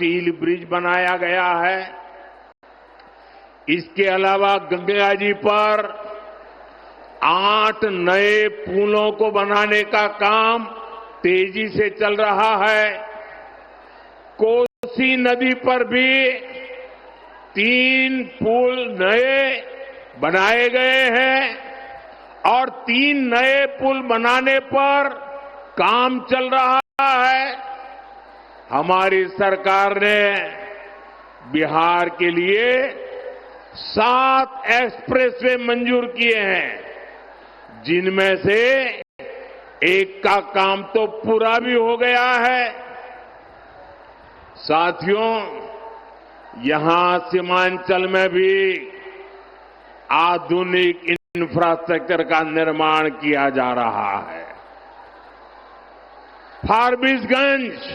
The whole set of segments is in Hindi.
स्टील ब्रिज बनाया गया है। इसके अलावा गंगा जी पर 8 नए पुलों को बनाने का काम तेजी से चल रहा है। कोसी नदी पर भी 3 पुल नए बनाए गए हैं और 3 नए पुल बनाने पर काम चल रहा है। हमारी सरकार ने बिहार के लिए 7 एक्सप्रेसवे मंजूर किए हैं, जिनमें से एक का काम तो पूरा भी हो गया है। साथियों, यहां सीमांचल में भी आधुनिक इंफ्रास्ट्रक्चर का निर्माण किया जा रहा है। फारबिसगंज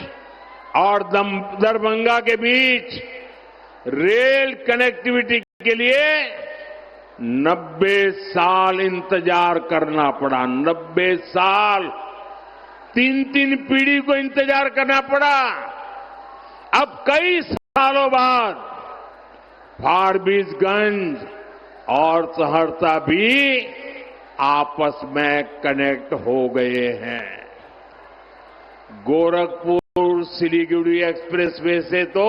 और दरभंगा के बीच रेल कनेक्टिविटी के लिए 90 साल इंतजार करना पड़ा। 90 साल 3 पीढ़ी को इंतजार करना पड़ा। अब कई सालों बाद फारबिसगंज और सहरसा भी आपस में कनेक्ट हो गए हैं। गोरखपुर सिलीगुड़ी एक्सप्रेसवे से तो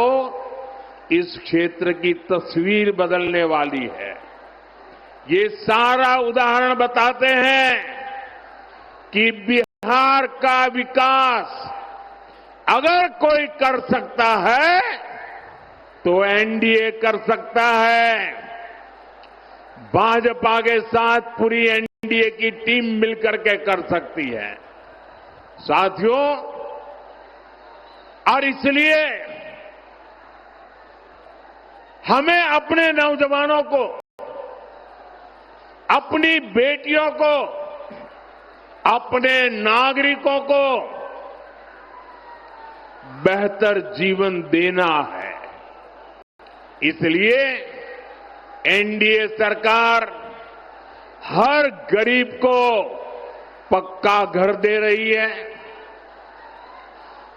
इस क्षेत्र की तस्वीर बदलने वाली है। ये सारा उदाहरण बताते हैं कि बिहार का विकास अगर कोई कर सकता है तो एनडीए कर सकता है। भाजपा के साथ पूरी एनडीए की टीम मिलकर के कर सकती है। साथियों, और इसलिए हमें अपने नौजवानों को, अपनी बेटियों को, अपने नागरिकों को बेहतर जीवन देना है। इसलिए एनडीए सरकार हर गरीब को पक्का घर दे रही है,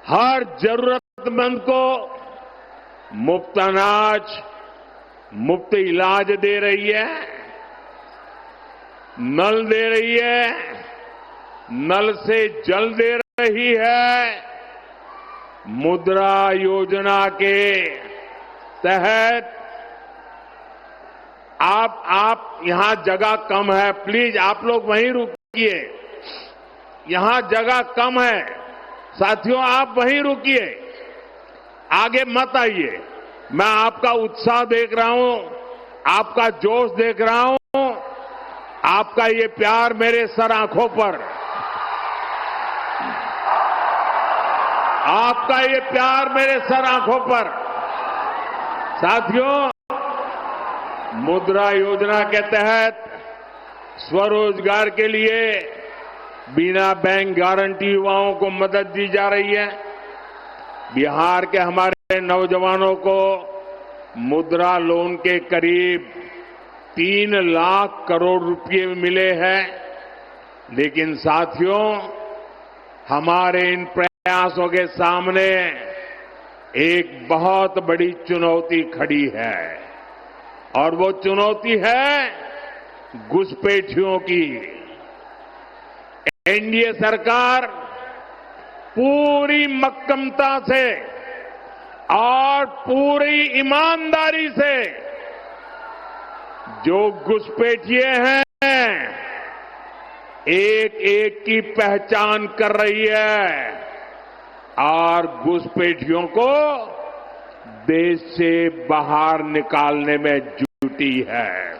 हर जरूरतमंद को मुफ्त अनाज, मुफ्त इलाज दे रही है, नल दे रही है, नल से जल दे रही है। मुद्रा योजना के तहत आप यहां जगह कम है, प्लीज आप लोग वहीं रुकिए, यहां जगह कम है। साथियों, आप वहीं रुकिए, आगे मत आइए। मैं आपका उत्साह देख रहा हूं, आपका जोश देख रहा हूं, आपका ये प्यार मेरे सर आंखों पर, आपका ये प्यार मेरे सर आंखों पर। साथियों, मुद्रा योजना के तहत स्वरोजगार के लिए बिना बैंक गारंटी युवाओं को मदद दी जा रही है। बिहार के हमारे नौजवानों को मुद्रा लोन के करीब 3 लाख करोड़ रुपए मिले हैं। लेकिन साथियों, हमारे इन प्रयासों के सामने एक बहुत बड़ी चुनौती खड़ी है, और वो चुनौती है घुसपैठियों की। एनडीए सरकार पूरी मक्कमता से और पूरी ईमानदारी से जो घुसपैठिए हैं, एक एक की पहचान कर रही है और घुसपैठियों को देश से बाहर निकालने में जुटी है।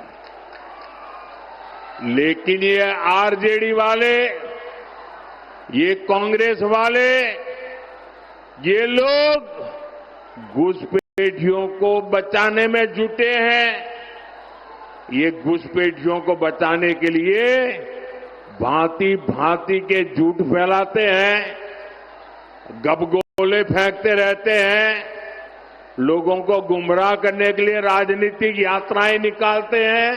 लेकिन ये आरजेडी वाले, ये कांग्रेस वाले, ये लोग घुसपैठियों को बचाने में जुटे हैं। ये घुसपैठियों को बचाने के लिए भांति भांति के झूठ फैलाते हैं, गपगोले फेंकते रहते हैं, लोगों को गुमराह करने के लिए राजनीतिक यात्राएं निकालते हैं।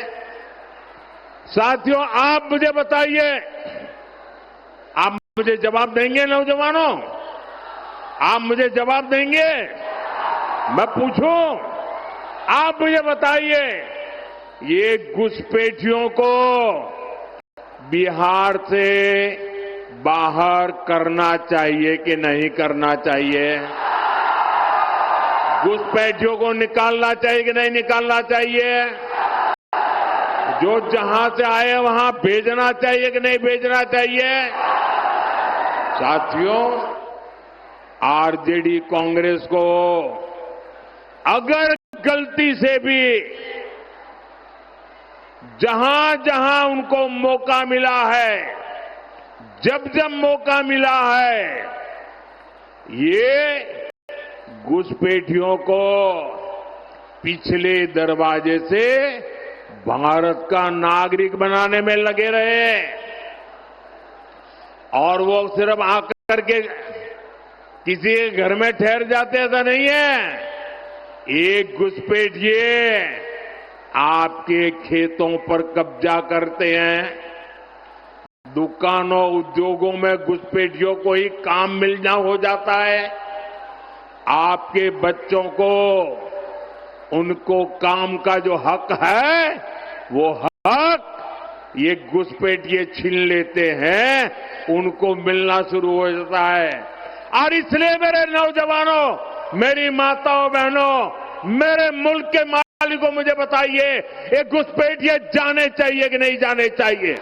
साथियों, आप मुझे बताइए, आप मुझे जवाब देंगे? नौजवानों, आप मुझे जवाब देंगे? मैं पूछूं, आप मुझे बताइए, ये घुसपैठियों को बिहार से बाहर करना चाहिए कि नहीं करना चाहिए? घुसपैठियों को निकालना चाहिए कि नहीं निकालना चाहिए? जो जहां से आए वहां भेजना चाहिए कि नहीं भेजना चाहिए? साथियों, आरजेडी कांग्रेस को अगर गलती से भी जहां जहां उनको मौका मिला है, जब जब मौका मिला है, ये घुसपैठियों को पिछले दरवाजे से भारत का नागरिक बनाने में लगे रहे और वो सिर्फ आकर के किसी के घर में ठहर जाते, ऐसा नहीं है। एक घुसपैठिए आपके खेतों पर कब्जा करते हैं, दुकानों उद्योगों में घुसपैठियों को ही काम मिलना हो जाता है, आपके बच्चों को उनको काम का जो हक है वो हक ये घुसपैठिए छीन लेते हैं, उनको मिलना शुरू हो जाता है। और इसलिए मेरे नौजवानों, मेरी माताओं बहनों, मेरे मुल्क के मालिकों, मुझे बताइए, ये घुसपैठिए जाने चाहिए कि नहीं जाने चाहिए?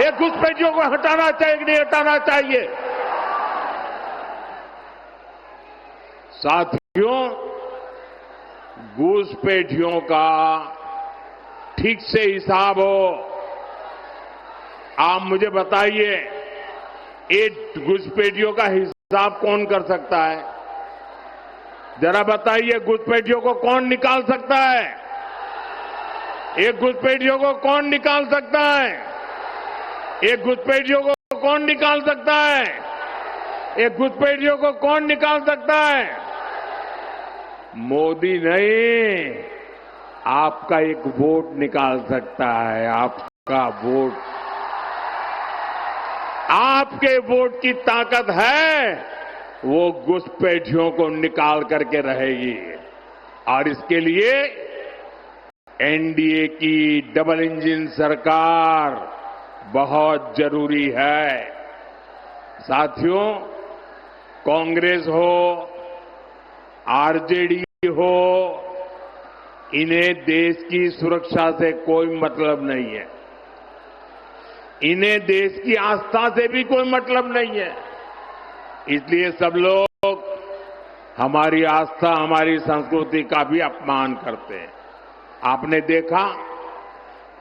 ये घुसपैठियों को हटाना चाहिए कि नहीं हटाना चाहिए? साथियों, घुसपैठियों का ठीक से हिसाब हो। आप मुझे बताइए, एक घुसपैठियों का हिसाब कौन कर सकता है? जरा बताइए, घुसपैठियों को कौन निकाल सकता है? एक घुसपैठियों को कौन निकाल सकता है? एक घुसपैठियों को कौन निकाल सकता है? एक घुसपैठियों को कौन निकाल सकता है? मोदी नहीं, आपका एक वोट निकाल सकता है। आपका वोट, आपके वोट की ताकत है, वो घुसपैठियों को निकाल करके रहेगी। और इसके लिए एनडीए की डबल इंजन सरकार बहुत जरूरी है। साथियों, कांग्रेस हो, आरजेडी हो, इन्हें देश की सुरक्षा से कोई मतलब नहीं है, इन्हें देश की आस्था से भी कोई मतलब नहीं है। इसलिए सब लोग हमारी आस्था, हमारी संस्कृति का भी अपमान करते हैं। आपने देखा,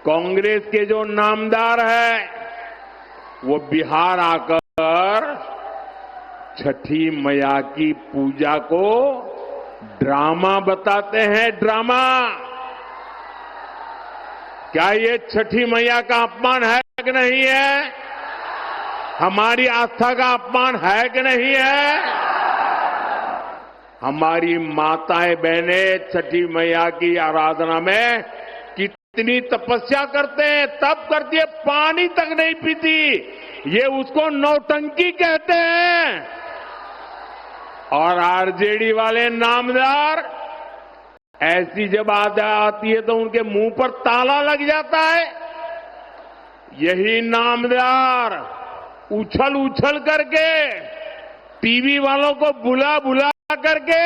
कांग्रेस के जो नामदार है वो बिहार आकर छठी मैया की पूजा को ड्रामा बताते हैं, ड्रामा। क्या ये छठी मैया का अपमान है कि नहीं है? हमारी आस्था का अपमान है कि नहीं है? हमारी माताएं बहनें छठी मैया की आराधना में कितनी तपस्या करते हैं, तब करती है, पानी तक नहीं पीती। ये उसको नौटंकी कहते हैं। और आरजेडी वाले नामदार, ऐसी जब आती है तो उनके मुंह पर ताला लग जाता है। यही नामदार उछल उछल करके, टीवी वालों को बुला बुला करके,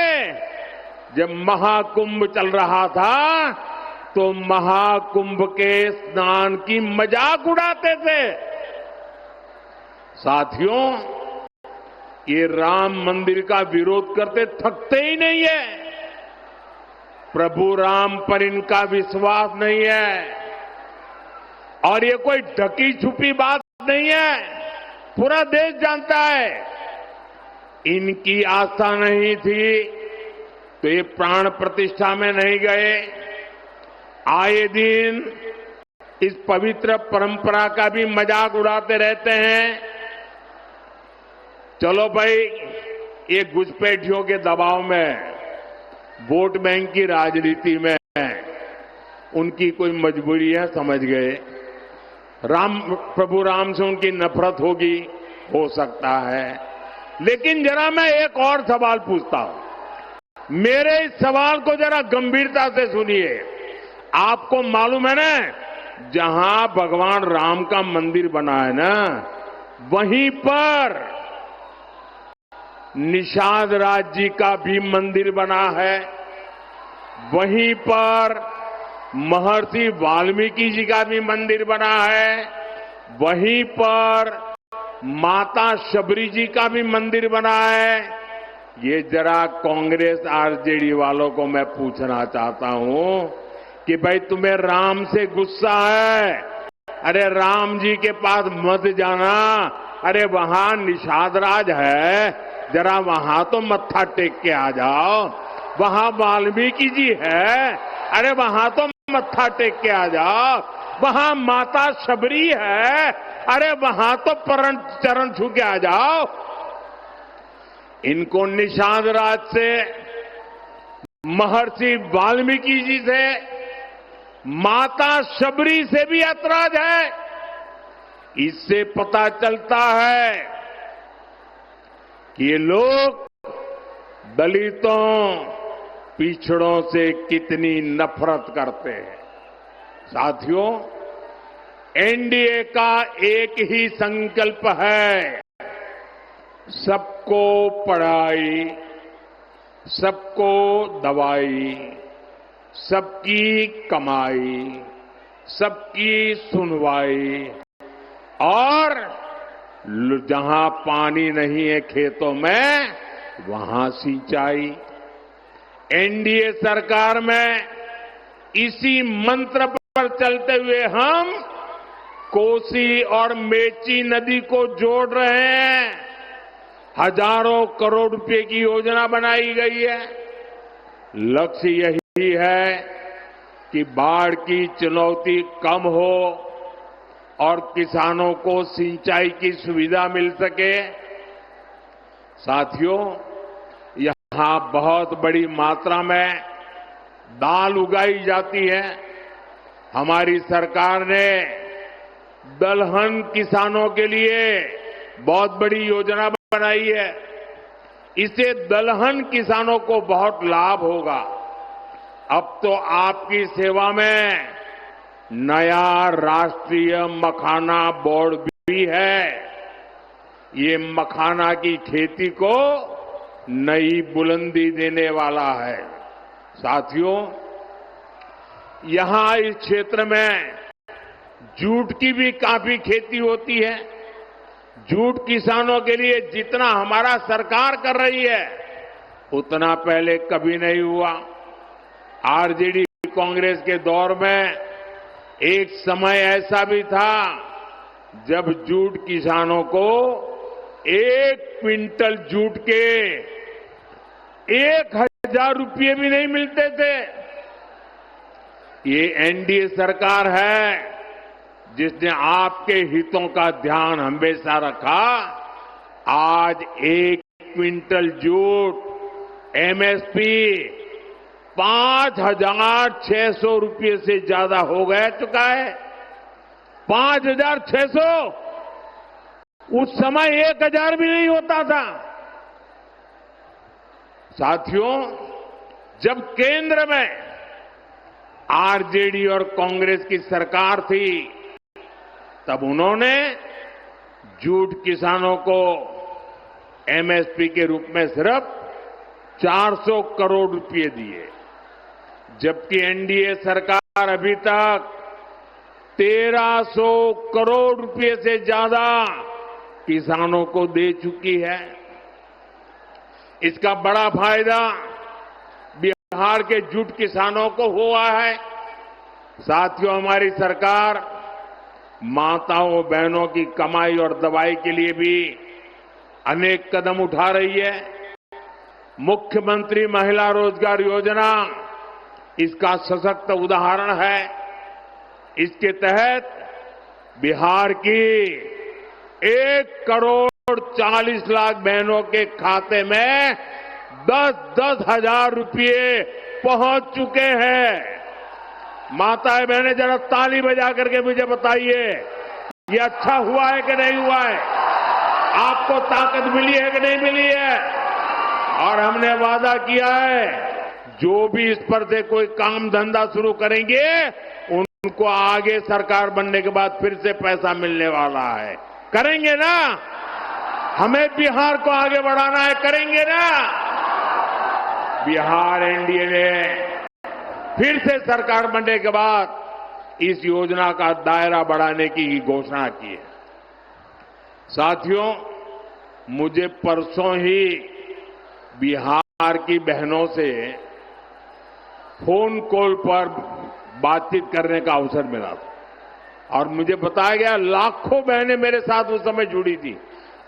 जब महाकुंभ चल रहा था तो महाकुंभ के स्नान की मजाक उड़ाते थे। साथियों, ये राम मंदिर का विरोध करते थकते ही नहीं है। प्रभु राम पर इनका विश्वास नहीं है और ये कोई ढकी छुपी बात नहीं है, पूरा देश जानता है। इनकी आस्था नहीं थी तो ये प्राण प्रतिष्ठा में नहीं गए। आए दिन इस पवित्र परंपरा का भी मजाक उड़ाते रहते हैं। चलो भाई, ये घुसपैठियों के दबाव में, वोट बैंक की राजनीति में उनकी कोई मजबूरी है, समझ गए। प्रभु राम से उनकी नफरत होगी, हो सकता है। लेकिन जरा मैं एक और सवाल पूछता हूं, मेरे इस सवाल को जरा गंभीरता से सुनिए। आपको मालूम है ना, जहां भगवान राम का मंदिर बना है ना, वहीं पर निषाद राज जी का भी मंदिर बना है। वहीं पर महर्षि वाल्मीकि जी का भी मंदिर बना है। वहीं पर माता शबरी जी का भी मंदिर बना है। ये जरा कांग्रेस आरजेडी वालों को मैं पूछना चाहता हूं कि भाई तुम्हें राम से गुस्सा है, अरे राम जी के पास मत जाना, अरे वहां निषाद राज है, जरा वहां तो मत्था टेक के आ जाओ। वहां वाल्मीकि जी है, अरे वहां तो मत्था टेक के आ जाओ। वहां माता शबरी है, अरे वहां तो चरण छू के आ जाओ। इनको निषाद राज से, महर्षि वाल्मीकि जी से, माता शबरी से भी ऐतराज है। इससे पता चलता है कि ये लोग दलितों, पिछड़ों से कितनी नफरत करते हैं। साथियों, एनडीए का एक ही संकल्प है, सबको पढ़ाई, सबको दवाई, सबकी कमाई, सबकी सुनवाई, और जहां पानी नहीं है खेतों में वहां सिंचाई। एनडीए सरकार में इसी मंत्र पर चलते हुए हम कोसी और मेची नदी को जोड़ रहे हैं। हजारों करोड़ रुपए की योजना बनाई गई है। लक्ष्य यही है कि बाढ़ की चुनौती कम हो और किसानों को सिंचाई की सुविधा मिल सके। साथियों, यहां बहुत बड़ी मात्रा में दाल उगाई जाती है। हमारी सरकार ने दलहन किसानों के लिए बहुत बड़ी योजना बनाई है। इससे दलहन किसानों को बहुत लाभ होगा। अब तो आपकी सेवा में नया राष्ट्रीय मखाना बोर्ड भी है। ये मखाना की खेती को नई बुलंदी देने वाला है। साथियों, यहां इस क्षेत्र में जूट की भी काफी खेती होती है। जूट किसानों के लिए जितना हमारा सरकार कर रही है, उतना पहले कभी नहीं हुआ। आरजेडी कांग्रेस के दौर में एक समय ऐसा भी था जब जूट किसानों को 1 क्विंटल जूट के 1000 रुपये भी नहीं मिलते थे। ये एनडीए सरकार है जिसने आपके हितों का ध्यान हमेशा रखा। आज 1 क्विंटल जूट एमएसपी 5,600 रुपये से ज्यादा हो गया चुका है। 5,600। उस समय 1,000 भी नहीं होता था। साथियों, जब केंद्र में आरजेडी और कांग्रेस की सरकार थी, तब उन्होंने जूट किसानों को एमएसपी के रूप में सिर्फ 400 करोड़ रुपए दिए, जबकि एनडीए सरकार अभी तक 1300 करोड़ रुपए से ज्यादा किसानों को दे चुकी है। इसका बड़ा फायदा बिहार के जूट किसानों को हुआ है। साथियों, हमारी सरकार माताओं बहनों की कमाई और दवाई के लिए भी अनेक कदम उठा रही है। मुख्यमंत्री महिला रोजगार योजना इसका सशक्त उदाहरण है। इसके तहत बिहार की 1,40,00,000 बहनों के खाते में 10-10 हजार रुपये पहुंच चुके हैं। माताएं बहनें जरा ताली बजा करके मुझे बताइए, ये अच्छा हुआ है कि नहीं हुआ है? आपको ताकत मिली है कि नहीं मिली है? और हमने वादा किया है जो भी इस पर से कोई काम धंधा शुरू करेंगे उनको आगे सरकार बनने के बाद फिर से पैसा मिलने वाला है। करेंगे ना? हमें बिहार को आगे बढ़ाना है, करेंगे ना? बिहार एनडीए ने फिर से सरकार बनने के बाद इस योजना का दायरा बढ़ाने की घोषणा की है। साथियों, मुझे परसों ही बिहार की बहनों से फोन कॉल पर बातचीत करने का अवसर मिला था और मुझे बताया गया लाखों बहनें मेरे साथ उस समय जुड़ी थी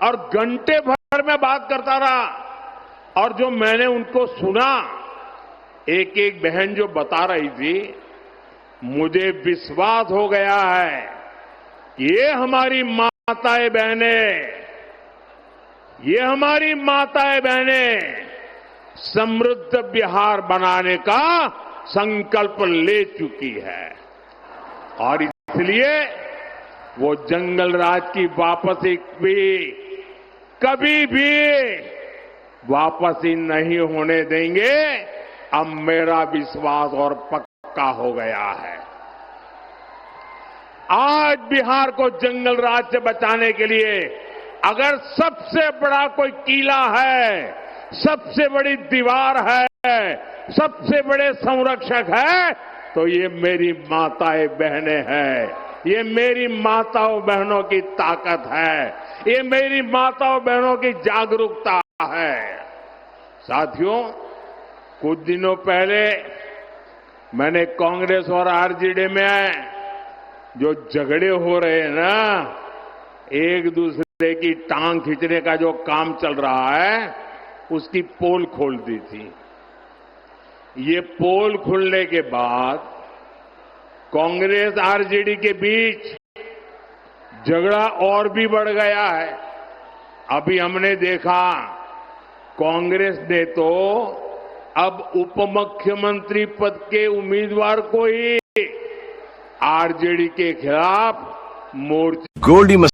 और घंटे भर में बात करता रहा। और जो मैंने उनको सुना, एक एक बहन जो बता रही थी, मुझे विश्वास हो गया है कि ये हमारी माताएं बहनें, ये हमारी माताएं बहनें समृद्ध बिहार बनाने का संकल्प ले चुकी है और इसलिए वो जंगल राज की वापसी भी कभी भी वापसी नहीं होने देंगे। अब मेरा विश्वास और पक्का हो गया है। आज बिहार को जंगल राज से बचाने के लिए अगर सबसे बड़ा कोई किला है, सबसे बड़ी दीवार है, सबसे बड़े संरक्षक है, तो ये मेरी माताएं बहनें हैं। ये मेरी माताओं बहनों की ताकत है, ये मेरी माताओं बहनों की जागरूकता है। साथियों, कुछ दिनों पहले मैंने कांग्रेस और आरजेडी में जो झगड़े हो रहे हैं ना, एक दूसरे की टांग खींचने का जो काम चल रहा है, उसकी पोल खोल दी थी। ये पोल खुलने के बाद कांग्रेस आरजेडी के बीच झगड़ा और भी बढ़ गया है। अभी हमने देखा कांग्रेस ने तो अब उप मुख्यमंत्री पद के उम्मीदवार को ही आरजेडी के खिलाफ मोर्चा